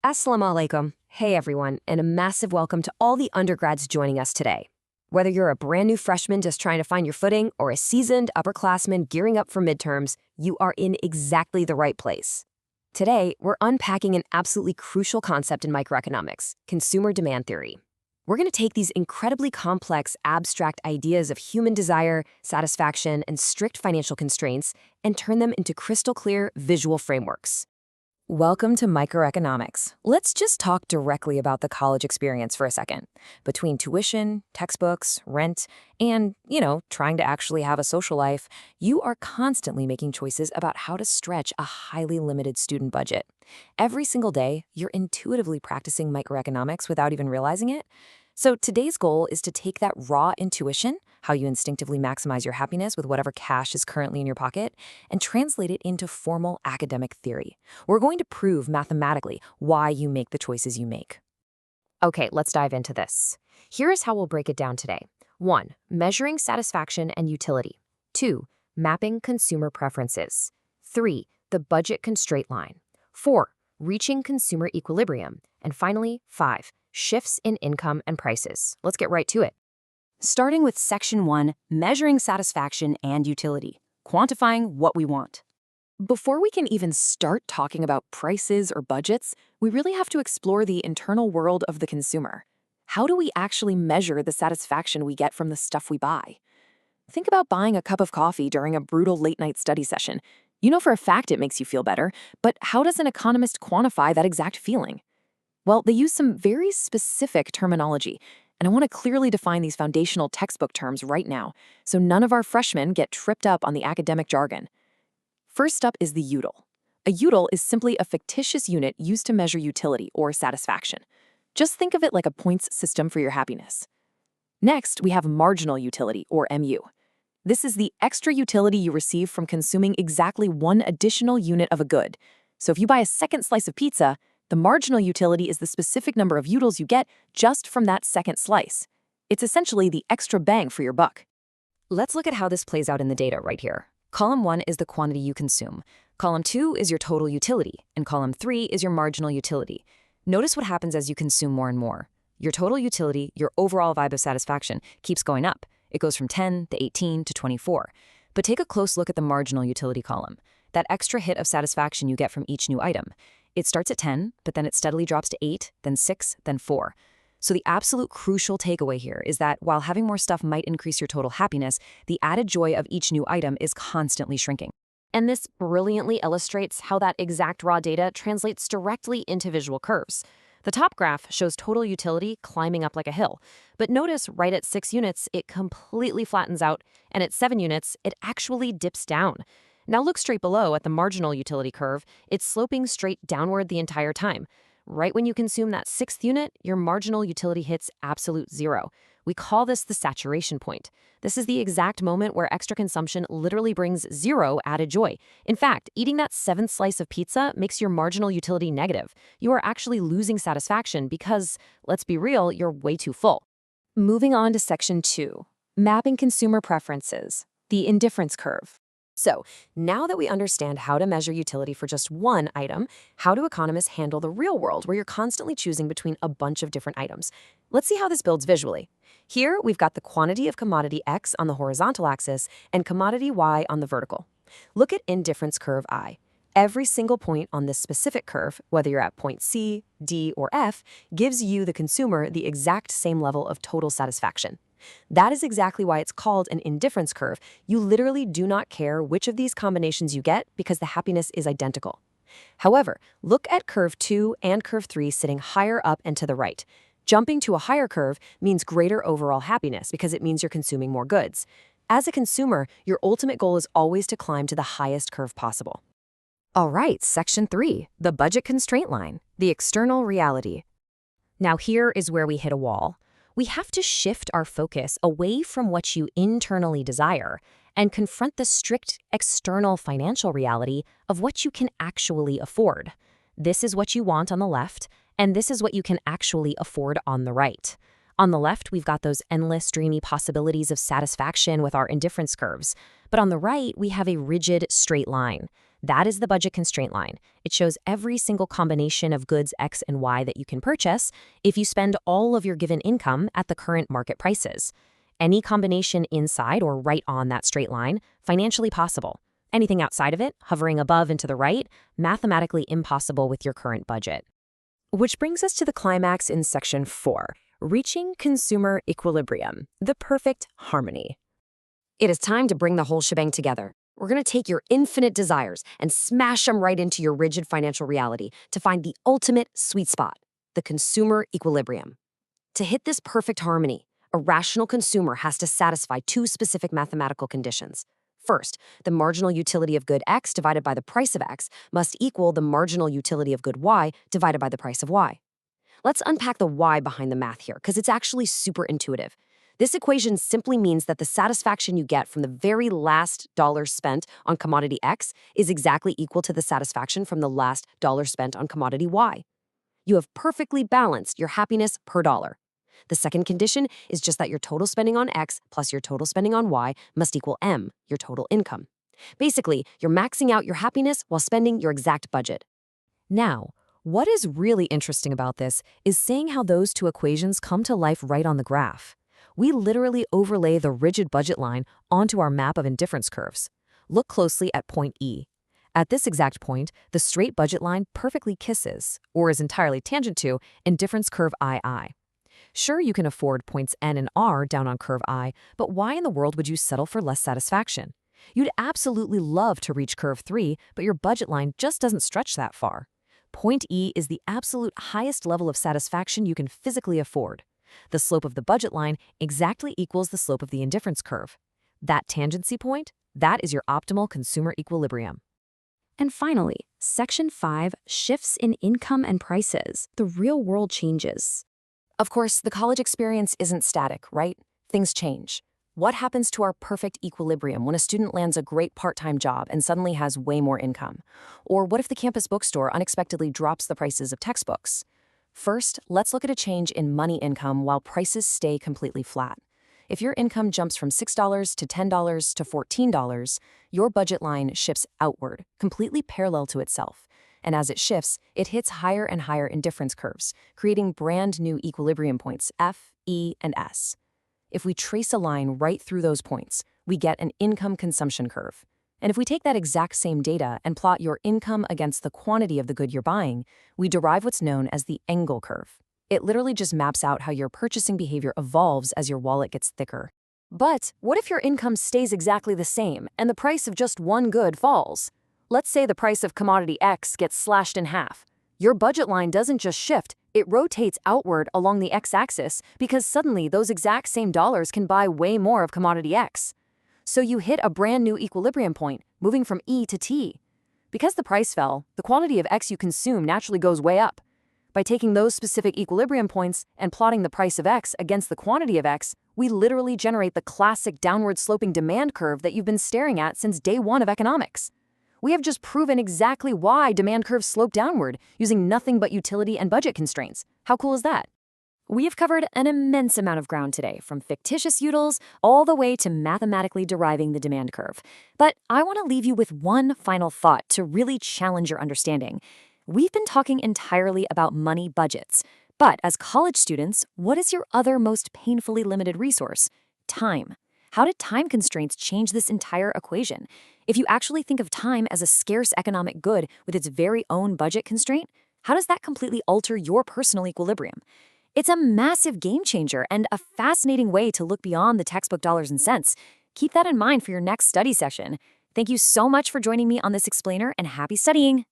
Assalamu alaikum. Hey everyone, and a massive welcome to all the undergrads joining us today. Whether you're a brand new freshman just trying to find your footing or a seasoned upperclassman gearing up for midterms, you are in exactly the right place. Today, we're unpacking an absolutely crucial concept in microeconomics, consumer demand theory. We're going to take these incredibly complex, abstract ideas of human desire, satisfaction, and strict financial constraints and turn them into crystal clear visual frameworks. Welcome to Microeconomics. Let's just talk directly about the college experience for a second. Between tuition, textbooks, rent, and, trying to actually have a social life, you are constantly making choices about how to stretch a highly limited student budget. Every single day, you're intuitively practicing microeconomics without even realizing it. So today's goal is to take that raw intuition, how you instinctively maximize your happiness with whatever cash is currently in your pocket, and translate it into formal academic theory. We're going to prove mathematically why you make the choices you make. Okay, let's dive into this. Here is how we'll break it down today. 1. Measuring satisfaction and utility. 2. Mapping consumer preferences. 3. The budget constraint line. 4. Reaching consumer equilibrium. And finally, 5. Shifts in income and prices. Let's get right to it. Starting with Section 1, Measuring Satisfaction and Utility, quantifying what we want. Before we can even start talking about prices or budgets, we really have to explore the internal world of the consumer. How do we actually measure the satisfaction we get from the stuff we buy? Think about buying a cup of coffee during a brutal late-night study session. You know for a fact it makes you feel better, but how does an economist quantify that exact feeling? Well, they use some very specific terminology, and I want to clearly define these foundational textbook terms right now, so none of our freshmen get tripped up on the academic jargon. First up is the util. A util is simply a fictitious unit used to measure utility or satisfaction. Just think of it like a points system for your happiness. Next, we have marginal utility, or MU. This is the extra utility you receive from consuming exactly one additional unit of a good. So if you buy a second slice of pizza, the marginal utility is the specific number of utils you get just from that second slice. It's essentially the extra bang for your buck. Let's look at how this plays out in the data right here. Column 1 is the quantity you consume. Column 2 is your total utility, and column 3 is your marginal utility. Notice what happens as you consume more and more. Your total utility, your overall vibe of satisfaction, keeps going up. It goes from 10 to 18 to 24. But take a close look at the marginal utility column, that extra hit of satisfaction you get from each new item. It starts at 10, but then it steadily drops to 8, then 6, then 4. So the absolute crucial takeaway here is that while having more stuff might increase your total happiness, the added joy of each new item is constantly shrinking. And this brilliantly illustrates how that exact raw data translates directly into visual curves. The top graph shows total utility climbing up like a hill, but notice right at 6 units, it completely flattens out, and at 7 units, it actually dips down. Now look straight below at the marginal utility curve. It's sloping straight downward the entire time. Right when you consume that 6th unit, your marginal utility hits absolute zero. We call this the saturation point. This is the exact moment where extra consumption literally brings zero added joy. In fact, eating that 7th slice of pizza makes your marginal utility negative. You are actually losing satisfaction because, let's be real, you're way too full. Moving on to Section 2, Mapping Consumer Preferences, the indifference curve. So, now that we understand how to measure utility for just one item, how do economists handle the real world where you're constantly choosing between a bunch of different items? Let's see how this builds visually. Here, we've got the quantity of commodity X on the horizontal axis and commodity Y on the vertical. Look at indifference curve I. Every single point on this specific curve, whether you're at point C, D, or F, gives you, the consumer, the exact same level of total satisfaction. That is exactly why it's called an indifference curve. You literally do not care which of these combinations you get because the happiness is identical. However, look at curve 2 and curve 3 sitting higher up and to the right. Jumping to a higher curve means greater overall happiness because it means you're consuming more goods. As a consumer, your ultimate goal is always to climb to the highest curve possible. All right, Section 3, the budget constraint line, the external reality. Now here is where we hit a wall. We have to shift our focus away from what you internally desire and confront the strict external financial reality of what you can actually afford. This is what you want on the left, and this is what you can actually afford on the right. On the left, we've got those endless, dreamy possibilities of satisfaction with our indifference curves. But on the right, we have a rigid, straight line. That is the budget constraint line. It shows every single combination of goods X and Y that you can purchase if you spend all of your given income at the current market prices. Any combination inside or right on that straight line, financially possible. Anything outside of it, hovering above and to the right, mathematically impossible with your current budget. Which brings us to the climax in Section 4, reaching consumer equilibrium, the perfect harmony. It is time to bring the whole shebang together. We're going to take your infinite desires and smash them right into your rigid financial reality to find the ultimate sweet spot, the consumer equilibrium. To hit this perfect harmony, a rational consumer has to satisfy two specific mathematical conditions. First, the marginal utility of good X divided by the price of X must equal the marginal utility of good Y divided by the price of Y. Let's unpack the why behind the math here, because it's actually super intuitive. This equation simply means that the satisfaction you get from the very last dollar spent on commodity X is exactly equal to the satisfaction from the last dollar spent on commodity Y. You have perfectly balanced your happiness per dollar. The second condition is just that your total spending on X plus your total spending on Y must equal M, your total income. Basically, you're maxing out your happiness while spending your exact budget. Now, what is really interesting about this is seeing how those two equations come to life right on the graph. We literally overlay the rigid budget line onto our map of indifference curves. Look closely at point E. At this exact point, the straight budget line perfectly kisses, or is entirely tangent to, indifference curve II. Sure, you can afford points N and R down on curve I, but why in the world would you settle for less satisfaction? You'd absolutely love to reach curve 3, but your budget line just doesn't stretch that far. Point E is the absolute highest level of satisfaction you can physically afford. The slope of the budget line exactly equals the slope of the indifference curve. That tangency point, that is your optimal consumer equilibrium. And finally, Section 5, shifts in income and prices. The real world changes. Of course, the college experience isn't static, right? Things change. What happens to our perfect equilibrium when a student lands a great part-time job and suddenly has way more income? Or what if the campus bookstore unexpectedly drops the prices of textbooks? First, let's look at a change in money income while prices stay completely flat. If your income jumps from $6 to $10 to $14, your budget line shifts outward, completely parallel to itself. And as it shifts, it hits higher and higher indifference curves, creating brand new equilibrium points, F, E, and S. If we trace a line right through those points, we get an income consumption curve. And if we take that exact same data and plot your income against the quantity of the good you're buying, we derive what's known as the Engel curve. It literally just maps out how your purchasing behavior evolves as your wallet gets thicker. But what if your income stays exactly the same and the price of just one good falls? Let's say the price of commodity X gets slashed in half. Your budget line doesn't just shift, it rotates outward along the X-axis because suddenly those exact same dollars can buy way more of commodity X. So you hit a brand new equilibrium point, moving from E to T. Because the price fell, the quantity of X you consume naturally goes way up. By taking those specific equilibrium points and plotting the price of X against the quantity of X, we literally generate the classic downward sloping demand curve that you've been staring at since day one of economics. We have just proven exactly why demand curves slope downward using nothing but utility and budget constraints. How cool is that? We have covered an immense amount of ground today, from fictitious utils all the way to mathematically deriving the demand curve. But I want to leave you with one final thought to really challenge your understanding. We've been talking entirely about money budgets, but as college students, what is your other most painfully limited resource? Time. How did time constraints change this entire equation? If you actually think of time as a scarce economic good with its very own budget constraint, how does that completely alter your personal equilibrium? It's a massive game changer and a fascinating way to look beyond the textbook dollars and cents. Keep that in mind for your next study session. Thank you so much for joining me on this explainer, and happy studying!